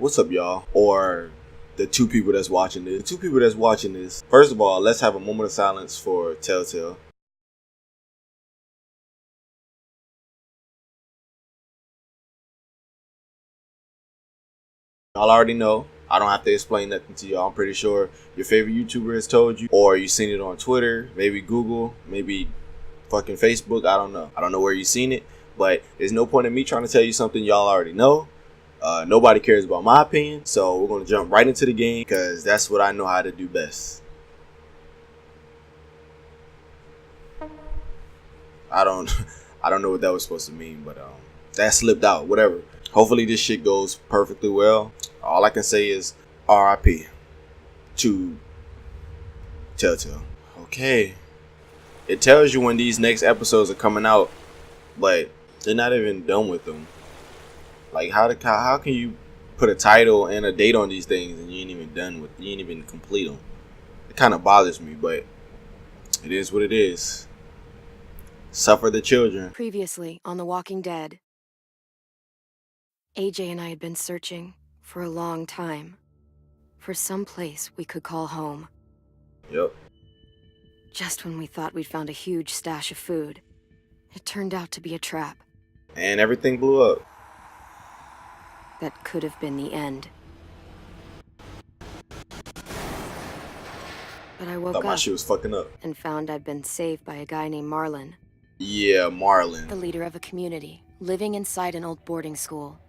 what's up, y'all? Or the two people that's watching this. The two people that's watching this. First of all, let's have a moment of silence for Telltale. Y'all already know. I don't have to explain nothing to y'all. I'm pretty sure your favorite YouTuber has told you, or you seen it on Twitter, maybe Google, maybe fucking Facebook. I don't know. I don't know where you seen it, but there's no point in me trying to tell you something y'all already know. Nobody cares about my opinion, so we're gonna jump right into the game because that's what I know how to do best. I don't know what that was supposed to mean, but that slipped out. Whatever. Hopefully this shit goes perfectly well. All I can say is RIP to Telltale. Okay. It tells you when these next episodes are coming out, but they're not even done with them. Like how can you put a title and a date on these things and you ain't even complete them? It kind of bothers me, but it is what it is. Suffer the children. Previously on The Walking Dead, AJ and I had been searching for a long time for some place we could call home. Yep. Just when we thought we'd found a huge stash of food, it turned out to be a trap. And everything blew up. That could have been the end. But I woke Thought my up shit was fucking up. and found I'd been saved by a guy named Marlon. Yeah, Marlon. The leader of a community, living inside an old boarding school.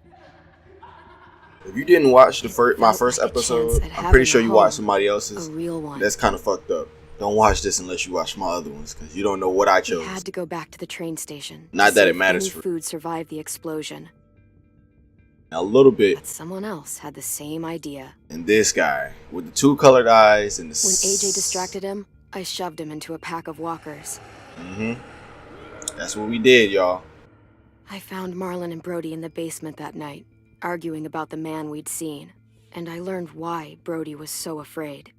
If you didn't watch my first episode, I'm pretty sure you watched somebody else's. A real one. That's kind of fucked up. Don't watch this unless you watch my other ones, because you don't know what I chose. We had to go back to the train station. Not that it matters. Any food survived the explosion. A little bit. But someone else had the same idea. And this guy with the two colored eyes and the. When AJ distracted him, I shoved him into a pack of walkers. That's what we did, y'all. I found Marlon and Brody in the basement that night, arguing about the man we'd seen, and I learned why Brody was so afraid.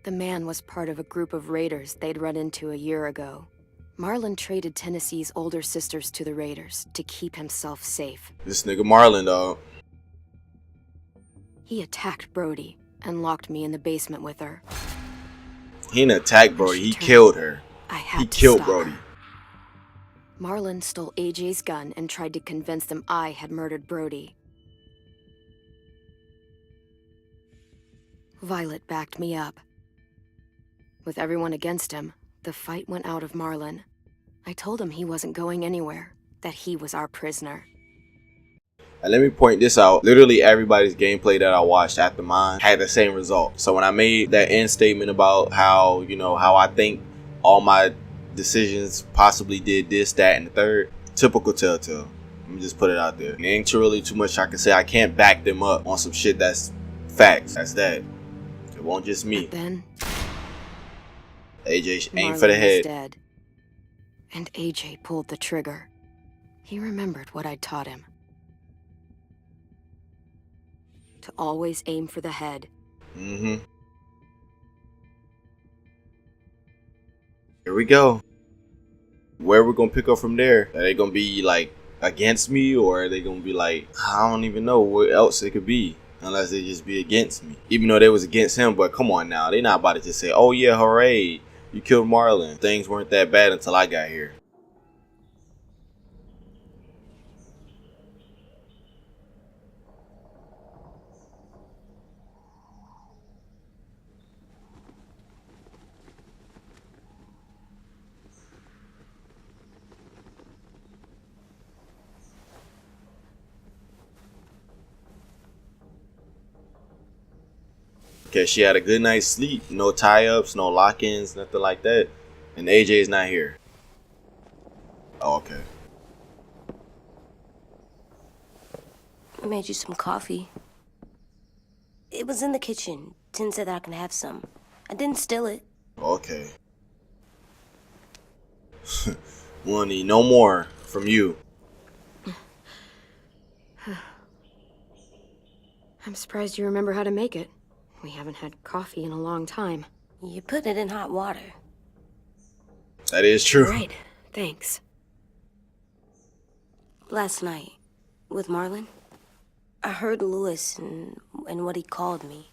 The man was part of a group of raiders they'd run into a year ago. Marlon traded Tennessee's older sisters to the raiders to keep himself safe. This nigga Marlon, dog. He attacked Brody and locked me in the basement with her. He didn't attack Brody, he killed her. He killed Brody. Marlon stole AJ's gun and tried to convince them I had murdered Brody. Violet backed me up. With everyone against him, the fight went out of Marlon. I told him he wasn't going anywhere, that he was our prisoner. And let me point this out. Literally everybody's gameplay that I watched after mine had the same result. So when I made that end statement about how, how I think all my decisions possibly did this, that, and the third, typical Telltale. Let me just put it out there. There ain't really too much I can say. I can't back them up on some shit that's facts. That's that. It won't just me. But then AJ aimed Marlon for the head. was dead. And AJ pulled the trigger. He remembered what I'd taught him. To always aim for the head. Here we go. Where we gonna pick up from there? Are they gonna be like against me, or are they gonna be like, I don't even know what else it could be, unless they just be against me? Even though they was against him, but come on now, they not about to just say, oh yeah, hooray, you killed Marlon. Things weren't that bad until I got here. Okay, she had a good night's sleep. No tie-ups, no lock-ins, nothing like that. And AJ's not here. Oh, okay. I made you some coffee. It was in the kitchen. Tin said that I can have some. I didn't steal it. Okay. We don't need no more from you. I'm surprised you remember how to make it. We haven't had coffee in a long time. You put it in hot water. That is true. Right, thanks. Last night, with Marlon, I heard Lewis and what he called me.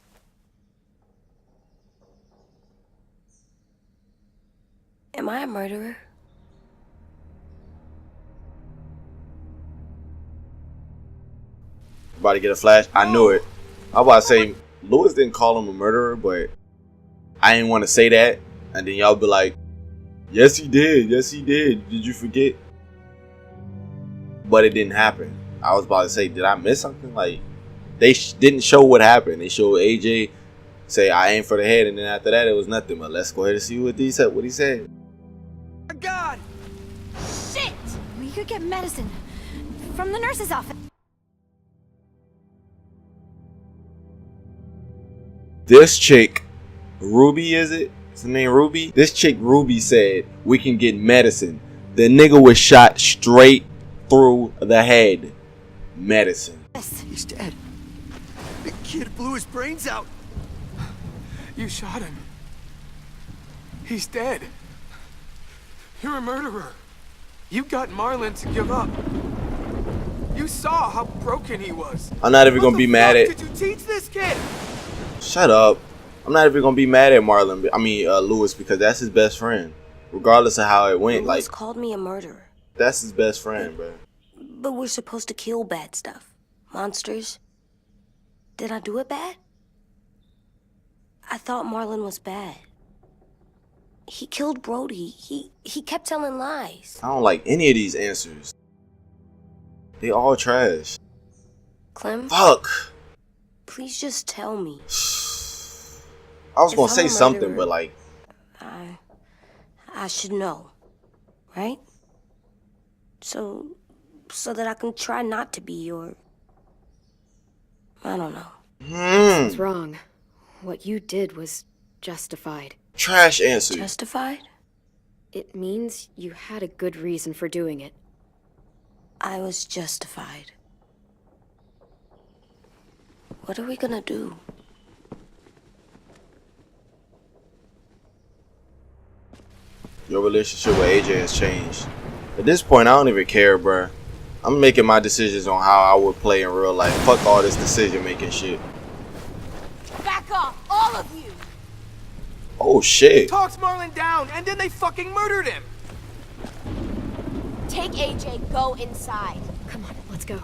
Am I a murderer? About to get a flash. I knew it. I was about to say Lewis didn't call him a murderer, but I didn't want to say that. And then y'all be like, yes, he did. Yes, he did. Did you forget? But it didn't happen. I was about to say, did I miss something? Like, they didn't show what happened. They showed AJ say, I aim for the head. And then after that, it was nothing. But let's go ahead and see what he said. God! Shit! We could get medicine from the nurse's office. This chick, Ruby, is it? Is her name Ruby? This chick, Ruby, said, we can get medicine. The nigga was shot straight through the head. Medicine. He's dead. The kid blew his brains out. You shot him. He's dead. You're a murderer. You got Marlon to give up. You saw how broken he was. I'm not even gonna be mad at. Did you teach this kid? Shut up. I'm not even gonna be mad at Marlon. I mean, Lewis, because that's his best friend. Regardless of how it went, Lewis like, called me a murderer. that's his best friend, bro. But we're supposed to kill bad stuff. Monsters. Did I do it bad? I thought Marlon was bad. He killed Brody. He kept telling lies. I don't like any of these answers. They all trash. Clem, Fuck. please just tell me. I was If gonna I'm say a something, murderer- but like, I should know, right? So that I can try not to be your... I don't know. What's wrong? What you did was justified. trash answer. Justified? It means you had a good reason for doing it. I was justified. What are we gonna do? Your relationship with AJ has changed. At this point, I don't even care, bruh. I'm making my decisions on how I would play in real life. Fuck all this decision making shit. Back off, all of you! Oh shit. Talks Marlon down, and then they fucking murdered him. Take AJ, go inside. Come on, let's go.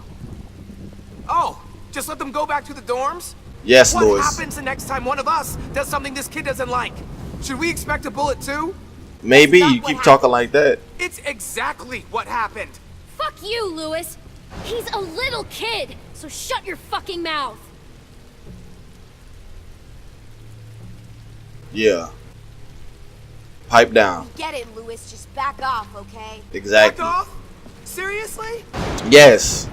Oh, just let them go back to the dorms? Yes, What Lewis. happens the next time one of us does something this kid doesn't like? Should we expect a bullet too? Maybe That's you not keep what talking like that. It's exactly what happened. Fuck you, Lewis! He's a little kid, so shut your fucking mouth! Yeah. Pipe down. Get it, Lewis, just back off, okay? Exactly. Back off? Seriously? Yes.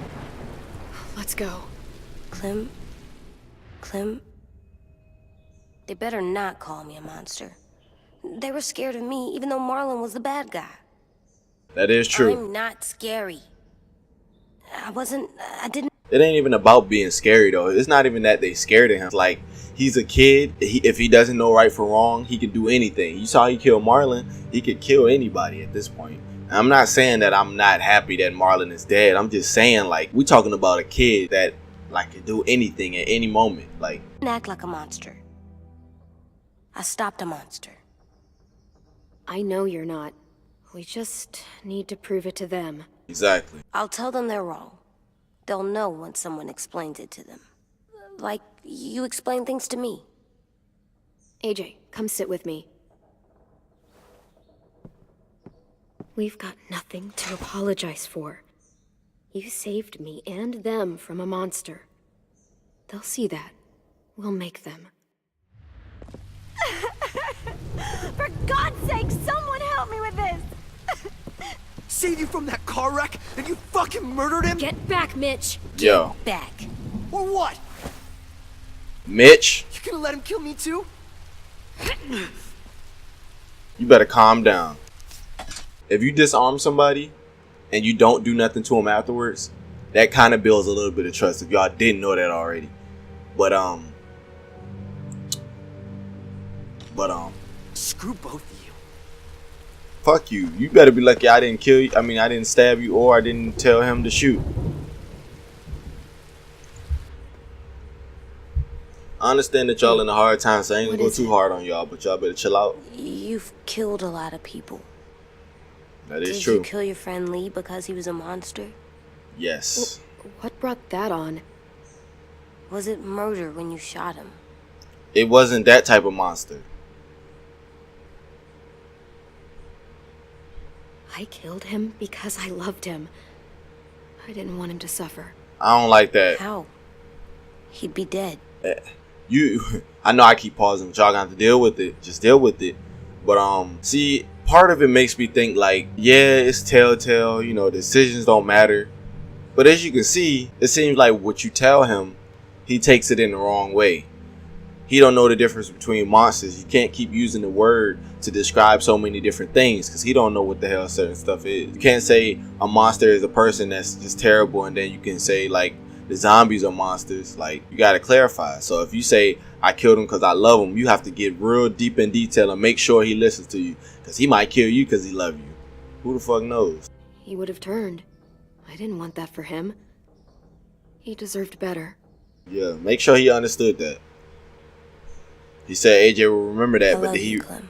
Let's go. Clem? They better not call me a monster. They were scared of me, even though Marlon was the bad guy. That is true. I'm not scary. I didn't... It ain't even about being scary though. It's not even that they scared of him. Like, he's a kid. If he doesn't know right from wrong, he can do anything. You saw he killed Marlon. He could kill anybody at this point. And I'm not saying that I'm not happy that Marlon is dead. I'm just saying, like, we talking about a kid that, like, can do anything at any moment. Like, act like a monster. I stopped a monster. I know you're not. We just need to prove it to them. exactly. I'll tell them they're wrong. They'll know when someone explains it to them. Like you explain things to me. AJ, come sit with me. We've got nothing to apologize for. You saved me and them from a monster. They'll see that. We'll make them. For God's sake, someone help me with this! Saved you from that car wreck, and you fucking murdered him? Get back, Mitch! Yo, Back. Or what? Mitch, You gonna let him kill me too? you better calm down. If you disarm somebody and you don't do nothing to them afterwards, that kind of builds a little bit of trust. If y'all didn't know that already, but Screw both of you. fuck you. You better be lucky I didn't kill you. I mean, I didn't stab you or I didn't tell him to shoot. I understand that y'all in a hard time, so I ain't gonna go What is too it? hard on y'all, but y'all better chill out. You've killed a lot of people. That is Did true. you kill your friend Lee because he was a monster? Yes. What brought that on? Was it murder when you shot him? It wasn't that type of monster. I killed him because I loved him. I didn't want him to suffer. I don't like that. How? He'd be dead. I know I keep pausing, but y'all got to deal with it. Just deal with it. But see, part of it makes me think like, yeah, it's Telltale. You know, decisions don't matter. But as you can see, it seems like what you tell him, he takes it in the wrong way. He don't know the difference between monsters. You can't keep using the word to describe so many different things because he don't know what the hell certain stuff is. You can't say a monster is a person that's just terrible and then you can say like the zombies are monsters. Like, you got to clarify. So if you say I killed him because I love him, you have to get real deep in detail and make sure he listens to you because he might kill you because he loves you. Who the fuck knows? He would have turned. I didn't want that for him. He deserved better. Yeah, make sure he understood that. He said AJ will remember that, I but love he... you, Clem.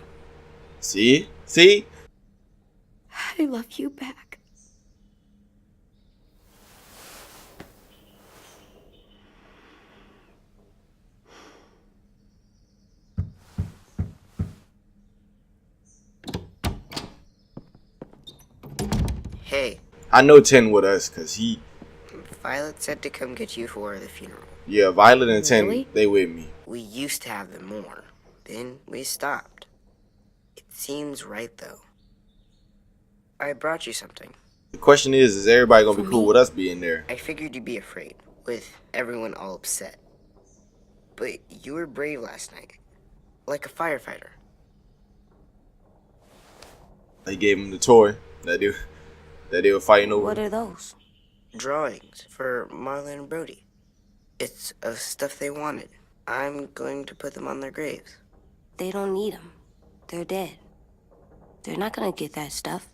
See? I love you back. Hey, I know 10 with us because he... Violet said to come get you for the funeral. Yeah, Violet and 10, Really? they with me. We used to have them more. Then we stopped. It seems right, though. I brought you something. The question is everybody gonna be cool with us being there? I figured you'd be afraid, with everyone all upset. But you were brave last night. Like a firefighter. They gave him the toy that they were fighting over. What are those? Drawings for Marlon and Brody. It's of stuff they wanted. I'm going to put them on their graves. They don't need them. They're dead. They're not gonna get that stuff.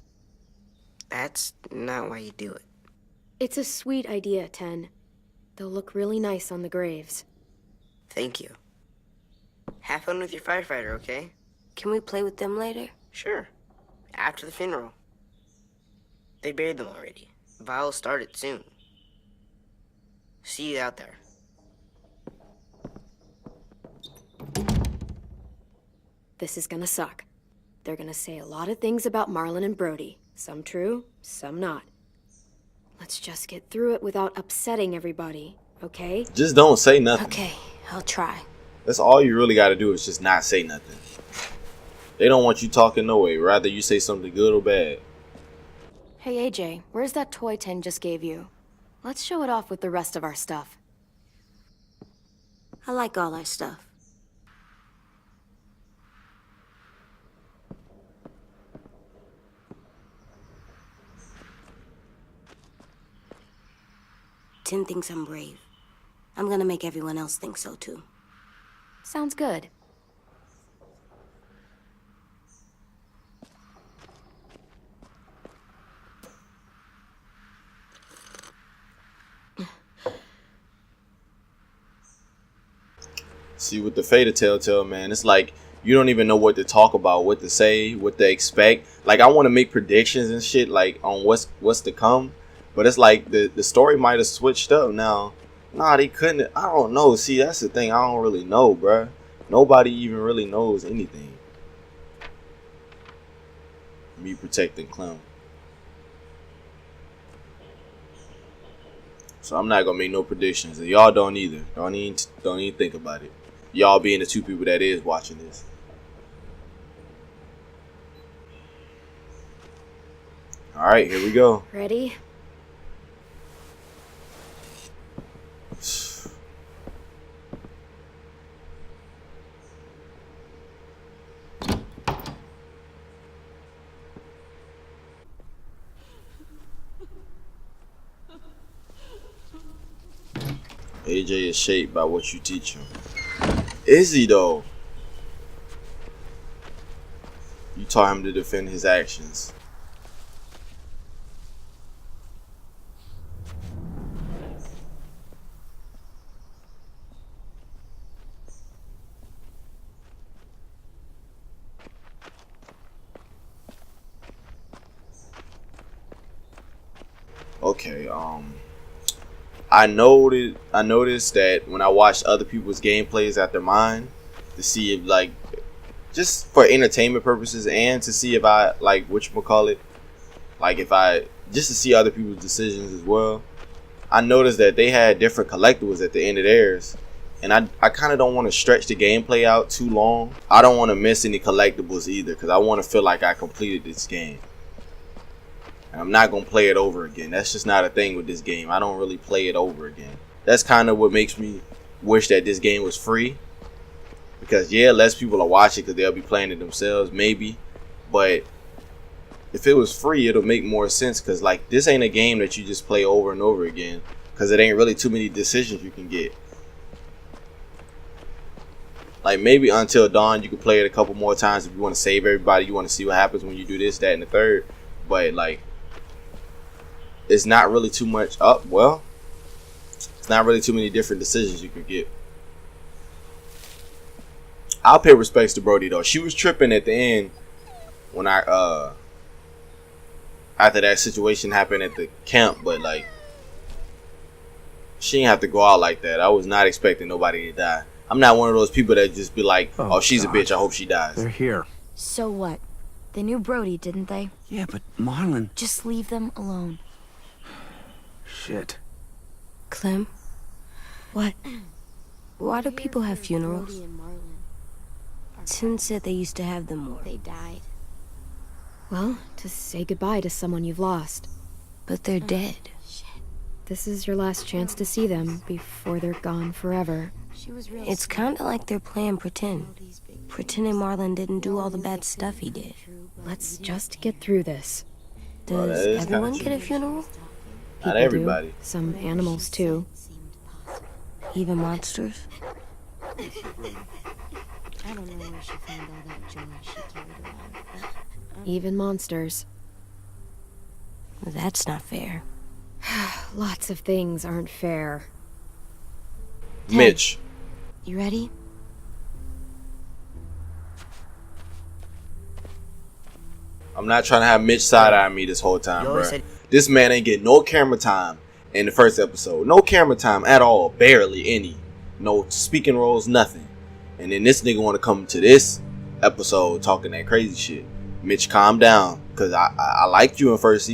That's not why you do it. It's a sweet idea, 10. They'll look really nice on the graves. Thank you. Have fun with your firefighter, okay? Can we play with them later? Sure. After the funeral. They buried them already. Vile started soon. See you out there. This is gonna suck. They're gonna say a lot of things about Marlon and Brody. Some true, some not. Let's just get through it without upsetting everybody, okay? Just don't say nothing. Okay, I'll try. That's all you really gotta do is just not say nothing. They don't want you talking no way. Rather you say something good or bad. Hey AJ, where's that toy 10 just gave you? Let's show it off with the rest of our stuff. I like all our stuff. Tim thinks I'm brave. I'm gonna make everyone else think so too. Sounds good. See, with the fate of Telltale, man, it's like you don't even know what to talk about, what to say, what to expect. Like, I want to make predictions and shit, like, on what's to come. But it's like the story might have switched up now. Nah, they couldn't. I don't know. See, that's the thing. I don't really know, bruh. Nobody even really knows anything. Me protecting Clem. So I'm not gonna make no predictions, and y'all don't either. Don't even think about it. Y'all being the two people that is watching this. All right, here we go. Ready? AJ is shaped by what you teach him. Is he though? You taught him to defend his actions. Okay. I noticed that when I watched other people's gameplays after mine, to see if like, just for entertainment purposes and to see if I like whatchamacallit, like if I just to see other people's decisions as well. I noticed that they had different collectibles at the end of theirs, and I kind of don't want to stretch the gameplay out too long. I don't want to miss any collectibles either, because I want to feel like I completed this game. And I'm not going to play it over again. That's just not a thing with this game. I don't really play it over again. That's kind of what makes me wish that this game was free. Because yeah, less people are watching because they'll be playing it themselves, maybe. But if it was free, it'll make more sense. Because like, this ain't a game that you just play over and over again. Because it ain't really too many decisions you can get. Like maybe Until Dawn, you can play it a couple more times if you want to save everybody. You want to see what happens when you do this, that, and the third. But like, it's not really too much it's not really too many different decisions you could get. I'll pay respects to Brody though. She was tripping at the end when I after that situation happened at the camp, but like, she didn't have to go out like that. I was not expecting nobody to die. I'm not one of those people that just be like, oh she's a bitch, I hope she dies. They're here. So what? They knew Brody, didn't they? Yeah, but Marlon... Just leave them alone. Shit. Clem, What? why do people have funerals? Tin said they used to have them more. They died. Well, to say goodbye to someone you've lost. But they're dead. This is your last chance to see them before they're gone forever. It's kind of like they're playing pretend. Pretending Marlon didn't do all the bad stuff he did. Let's just get through this. Well, Does that is everyone kinda get a true. funeral? Not People everybody. do. Some animals too. Even monsters? I don't know where she found all that joy she carried around. Even monsters. That's not fair. Lots of things aren't fair. Mitch. You ready? I'm not trying to have Mitch side-eye me this whole time, You bro. always said- This man ain't get no camera time in the first episode. No camera time at all. Barely any. No speaking roles, nothing. And then this nigga want to come to this episode talking that crazy shit. Mitch, calm down. Because I liked you in first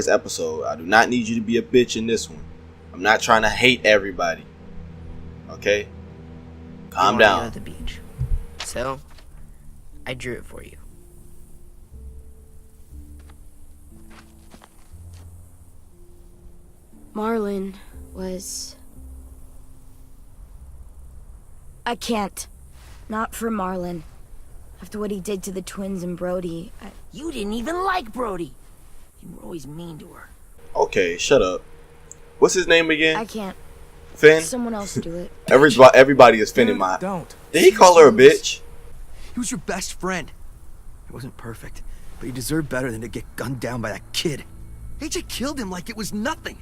episode. I do not need you to be a bitch in this one. I'm not trying to hate everybody. Okay? Calm You wanted down. it at the beach. So, I drew it for you. Marlon was... I can't. Not for Marlon. After what he did to the twins and Brody, You didn't even like Brody. You were always mean to her. Okay, shut up. What's his name again? I can't. Finn? Someone else do it. Everybody is Finn in my... Don't. Did he call her a bitch? He was your best friend. He wasn't perfect, but he deserved better than to get gunned down by that kid. AJ killed him like it was nothing.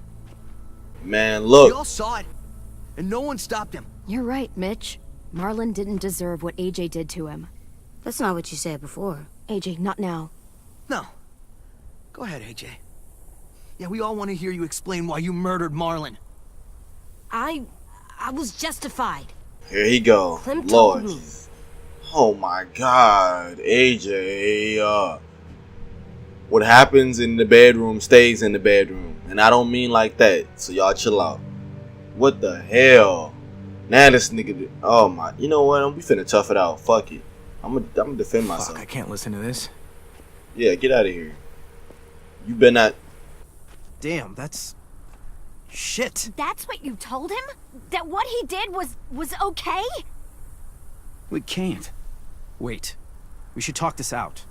Man, We look. all saw it, and no one stopped him. You're right, Mitch. Marlon didn't deserve what AJ did to him. That's not what you said before. AJ, not now. No. Go ahead, AJ. Yeah, we all want to hear you explain why you murdered Marlon. I was justified. Here he go. Clem told Lord. me. Oh my God. AJ. What happens in the bedroom stays in the bedroom. And I don't mean like that. So y'all chill out. What the hell? Now this nigga... Oh my... You know what? We finna tough it out. Fuck it. I'm gonna defend myself. Fuck, I can't listen to this. Yeah, get out of here. You better not... Damn, that's... shit. That's what you told him? That what he did was okay? We can't. Wait. We should talk this out.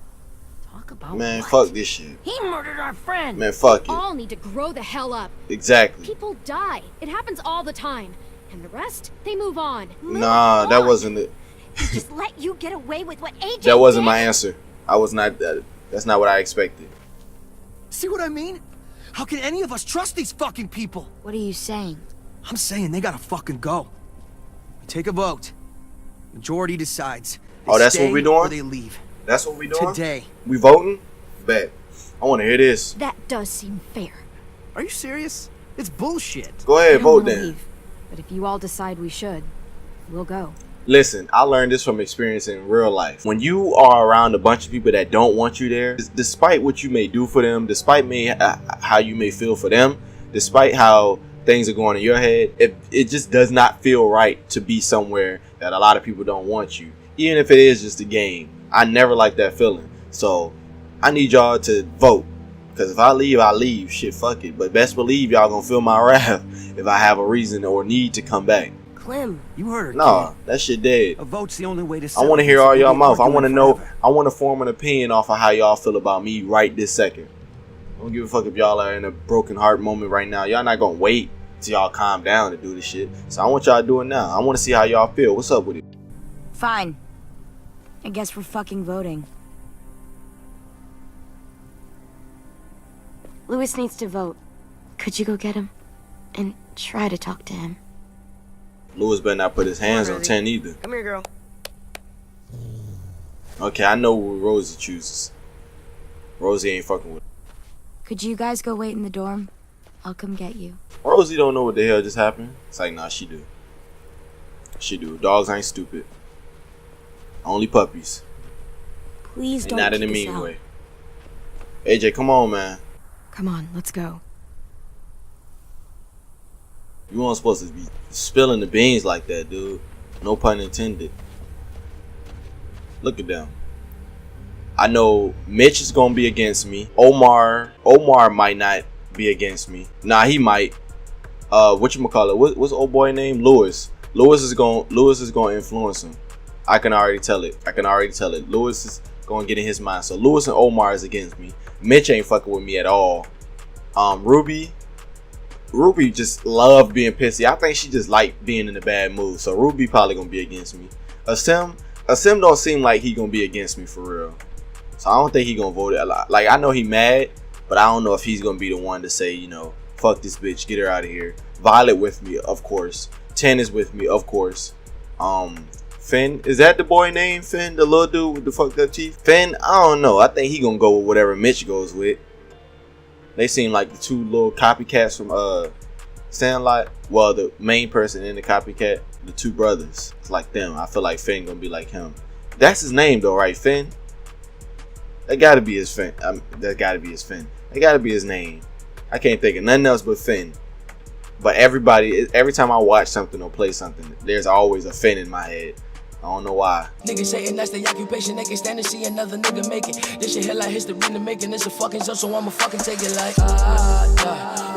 Talk about Man, what? fuck this shit. He murdered our friend. Man, fuck it. All need to grow the hell up. Exactly. People die. It happens all the time. And the rest, they move on. Nah, that wasn't it. He just let you get away with what AJ That wasn't did? my answer. I was not... that's not what I expected. See what I mean? How can any of us trust these fucking people? What are you saying? I'm saying they gotta fucking go. We take a vote. Majority decides. They Oh, that's what stay we doing? Or they leave. That's what we doing? Today. We voting? Bet. I want to hear this. That does seem fair. Are you serious? It's bullshit. Go I ahead, don't vote wanna then. leave, but if you all decide we should, we'll go. Listen, I learned this from experience in real life. When you are around a bunch of people that don't want you there, despite what you may do for them, despite how you may feel for them, despite how things are going in your head, it just does not feel right to be somewhere that a lot of people don't want you, even if it is just a game. I never like that feeling. So I need y'all to vote, because if I leave. Shit, fuck it. But best believe y'all gonna feel my wrath if I have a reason or need to come back. Clem, You heard her, Nah, kid. that shit dead. A vote's the only way to I settle want to hear this, all or y'all we'll be mouth. I want to arguing know. forever. I want to form an opinion off of how y'all feel about me right this second. I don't give a fuck if y'all are in a broken heart moment right now. Y'all not gonna wait till y'all calm down to do this shit. So I want y'all to do it now. I want to see how y'all feel. What's up with it? Fine. I guess we're fucking voting. Louis needs to vote. Could you go get him? And try to talk to him. Louis better not put his hands on 10 either. Come here, girl. Okay, I know what Rosie chooses. Rosie ain't fucking with Could you guys go wait in the dorm? I'll come get you. her. Rosie don't know what the hell just happened. It's like, nah, she do. She do. Dogs ain't stupid. Only puppies. Please And don't not in a keep us mean out. way. AJ, come on, man. Come on, let's go. You weren't supposed to be spilling the beans like that, dude. No pun intended. Look at them. I know Mitch is gonna be against me. Omar might not be against me. Nah, he might. Whatchamacallit? What's old boy name? Louis. Louis is gonna influence him. I can already tell it. Louis is gonna get in his mind. So Louis and Omar is against me. Mitch ain't fucking with me at all. Ruby just loved being pissy. I think she just liked being in a bad mood. So Ruby probably gonna be against me. Asim don't seem like he gonna be against me for real. So I don't think he gonna vote it a lot. Like, I know he mad, but I don't know if he's gonna be the one to say, you know, fuck this bitch, get her out of here. Violet with me, of course. 10 is with me, of course. Finn, is that the boy name? Finn, the little dude with the fucked up teeth? Finn, I don't know. I think he gonna go with whatever Mitch goes with. They seem like the two little copycats from Sandlot. Well, the main person and the copycat, the two brothers. It's like them. I feel like Finn gonna be like him. That's his name though, right? Finn? That gotta be his Finn. That gotta be his Finn. That gotta be his name. I can't think of nothing else but Finn. But every time I watch something or play something, there's always a Finn in my head. I don't know why. Niggas saying that's the occupation, they can stand and see another nigga make it. This shit hell like history in the making, it's a fucking show, so I'ma fucking take it like, yeah.